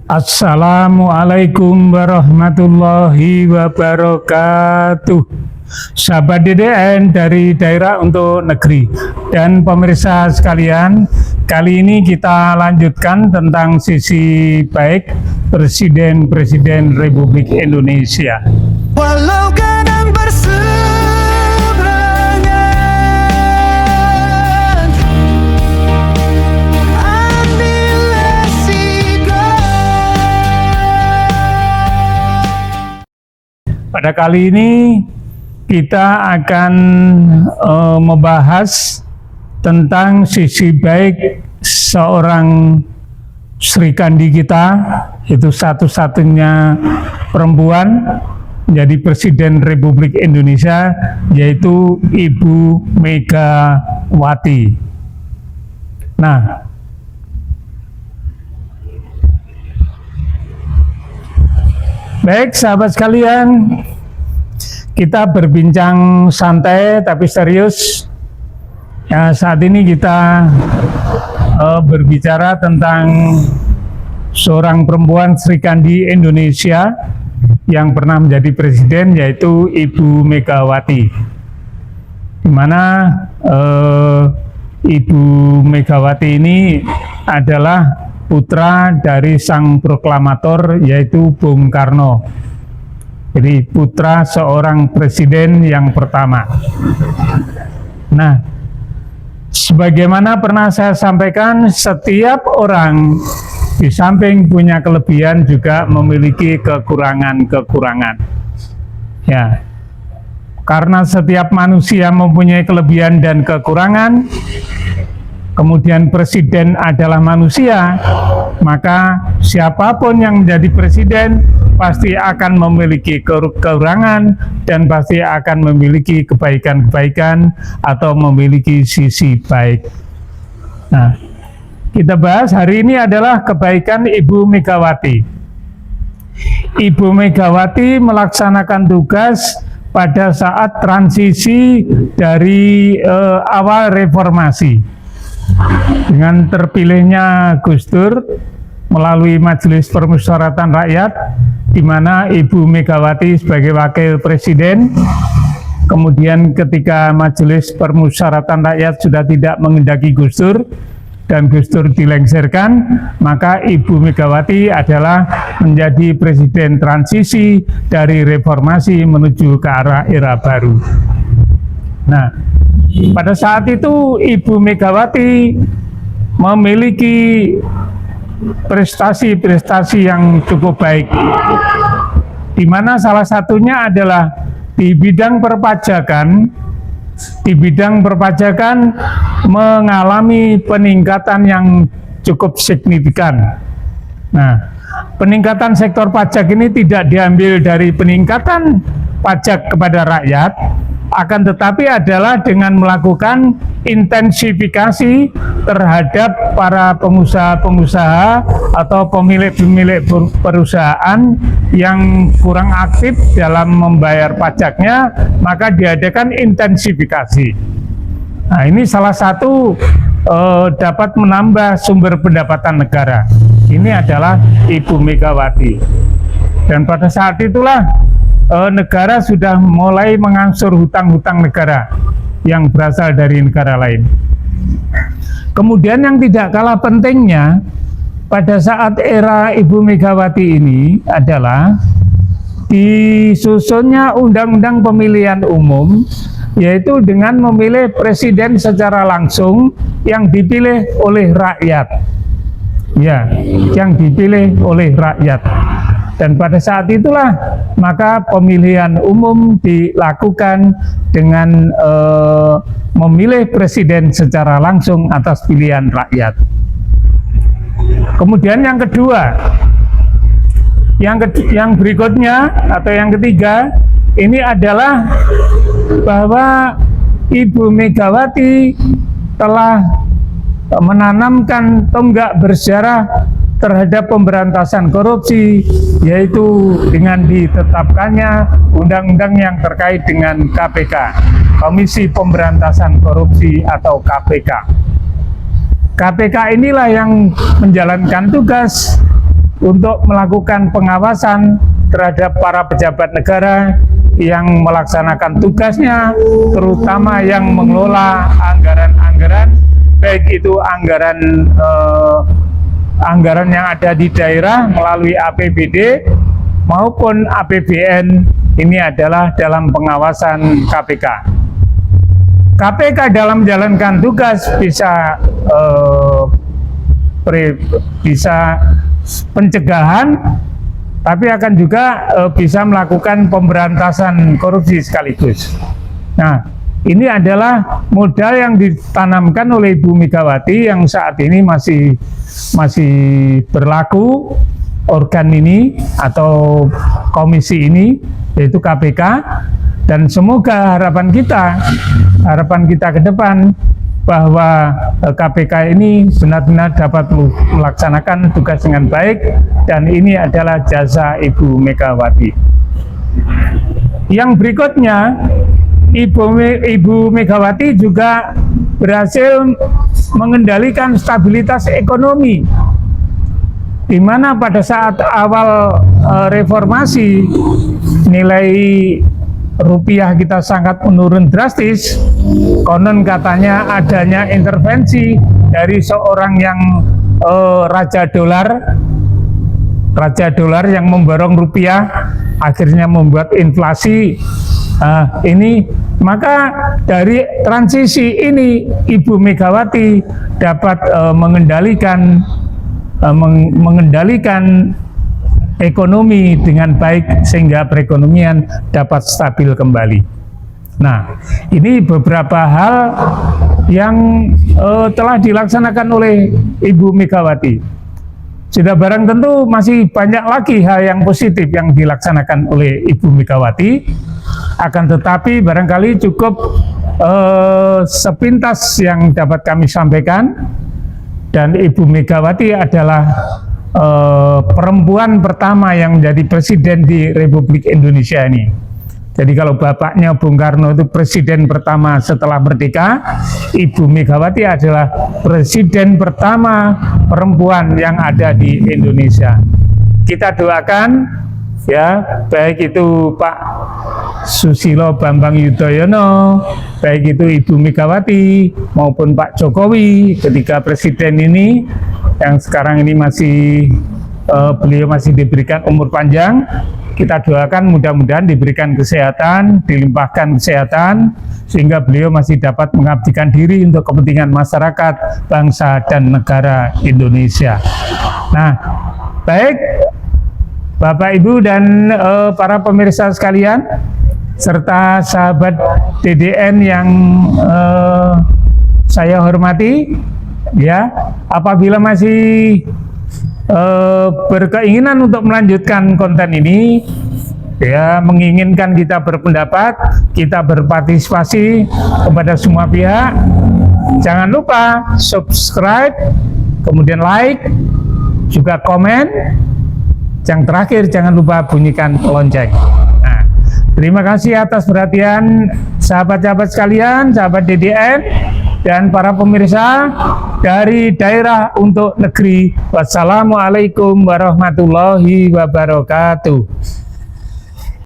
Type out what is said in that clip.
Assalamualaikum warahmatullahi wabarakatuh. Sahabat DDN dari Daerah untuk Negeri dan pemirsa sekalian, kali ini kita lanjutkan tentang sisi baik Presiden Republik Indonesia. Walau kadang berseberangan, ambil resiko. Pada kali ini kita akan membahas tentang sisi baik seorang Sri Kandi kita, itu satu-satunya perempuan menjadi Presiden Republik Indonesia, yaitu Ibu Megawati. Nah, baik sahabat sekalian, kita berbincang santai tapi serius. Ya, saat ini kita berbicara tentang seorang perempuan Sri Kandi Indonesia yang pernah menjadi presiden, yaitu Ibu Megawati. Di mana Ibu Megawati ini adalah putra dari sang proklamator, yaitu Bung Karno. Jadi putra seorang presiden yang pertama. Nah, sebagaimana pernah saya sampaikan, setiap orang di samping punya kelebihan juga memiliki kekurangan-kekurangan. Ya, karena setiap manusia mempunyai kelebihan dan kekurangan, kemudian presiden adalah manusia, maka siapapun yang menjadi presiden pasti akan memiliki kekurangan dan pasti akan memiliki kebaikan-kebaikan atau memiliki sisi baik. Nah, kita bahas hari ini adalah kebaikan Ibu Megawati. Ibu Megawati melaksanakan tugas pada saat transisi dari awal reformasi. Dengan terpilihnya Gus Dur melalui Majelis Permusyawaratan Rakyat, di mana Ibu Megawati sebagai wakil presiden. Kemudian ketika Majelis Permusyawaratan Rakyat sudah tidak menghendaki Gus Dur dan Gus Dur dilengsarkan, maka Ibu Megawati adalah menjadi presiden transisi dari reformasi menuju ke arah era baru. Nah, pada saat itu Ibu Megawati memiliki prestasi-prestasi yang cukup baik, di mana salah satunya adalah di bidang perpajakan. Di bidang perpajakan mengalami peningkatan yang cukup signifikan. Nah, peningkatan sektor pajak ini tidak diambil dari peningkatan pajak kepada rakyat, akan tetapi adalah dengan melakukan intensifikasi terhadap para pengusaha-pengusaha atau pemilik-pemilik perusahaan yang kurang aktif dalam membayar pajaknya, maka diadakan intensifikasi. Nah, ini salah satu dapat menambah sumber pendapatan negara. Ini adalah Ibu Megawati. Dan pada saat itulah negara sudah mulai mengangsur hutang-hutang negara yang berasal dari negara lain. Kemudian yang tidak kalah pentingnya pada saat era Ibu Megawati ini adalah disusunnya Undang-Undang Pemilihan Umum, yaitu dengan memilih presiden secara langsung yang dipilih oleh rakyat. Ya, yang dipilih oleh rakyat. Dan pada saat itulah maka pemilihan umum dilakukan dengan memilih presiden secara langsung atas pilihan rakyat. Kemudian yang kedua, yang berikutnya atau yang ketiga, ini adalah bahwa Ibu Megawati telah menanamkan tonggak bersejarah terhadap pemberantasan korupsi, yaitu dengan ditetapkannya undang-undang yang terkait dengan KPK, Komisi Pemberantasan Korupsi atau KPK. KPK inilah yang menjalankan tugas untuk melakukan pengawasan terhadap para pejabat negara yang melaksanakan tugasnya, terutama yang mengelola anggaran-anggaran, baik itu anggaran yang ada di daerah melalui APBD maupun APBN. Ini adalah dalam pengawasan KPK. KPK dalam menjalankan tugas bisa pencegahan, tapi akan juga bisa melakukan pemberantasan korupsi sekaligus. Nah, ini adalah modal yang ditanamkan oleh Ibu Megawati yang saat ini masih berlaku. Organ ini atau komisi ini yaitu KPK, dan semoga harapan kita ke depan bahwa KPK ini benar-benar dapat melaksanakan tugas dengan baik, dan ini adalah jasa Ibu Megawati. Yang berikutnya, Ibu Megawati juga berhasil mengendalikan stabilitas ekonomi, di mana pada saat awal reformasi nilai rupiah kita sangat menurun drastis. Konon katanya adanya intervensi dari seorang yang raja dolar yang memborong rupiah, akhirnya membuat inflasi. Ini maka dari transisi ini Ibu Megawati dapat mengendalikan ekonomi dengan baik sehingga perekonomian dapat stabil kembali. Nah, ini beberapa hal yang telah dilaksanakan oleh Ibu Megawati. Sudah barang tentu masih banyak lagi hal yang positif yang dilaksanakan oleh Ibu Megawati. Akan tetapi barangkali cukup sepintas yang dapat kami sampaikan. Dan Ibu Megawati adalah perempuan pertama yang menjadi presiden di Republik Indonesia ini. Jadi kalau bapaknya Bung Karno itu presiden pertama setelah merdeka, Ibu Megawati adalah presiden pertama perempuan yang ada di Indonesia. Kita doakan ya, baik itu Pak Susilo Bambang Yudhoyono, baik itu Ibu Megawati maupun Pak Jokowi ketika presiden ini yang sekarang ini beliau masih diberikan umur panjang. Kita doakan mudah-mudahan diberikan kesehatan, dilimpahkan kesehatan, sehingga beliau masih dapat mengabdikan diri untuk kepentingan masyarakat, bangsa, dan negara Indonesia. Nah, baik Bapak, Ibu, dan para pemirsa sekalian, serta sahabat DDN yang saya hormati, ya, apabila masih berkeinginan untuk melanjutkan konten ini, ya, menginginkan kita berpendapat, kita berpartisipasi kepada semua pihak, jangan lupa subscribe, kemudian like, juga komen. Yang terakhir, jangan lupa bunyikan lonceng. Nah, terima kasih atas perhatian sahabat-sahabat sekalian, sahabat DDN, dan para pemirsa dari daerah untuk negeri. Wassalamualaikum warahmatullahi wabarakatuh.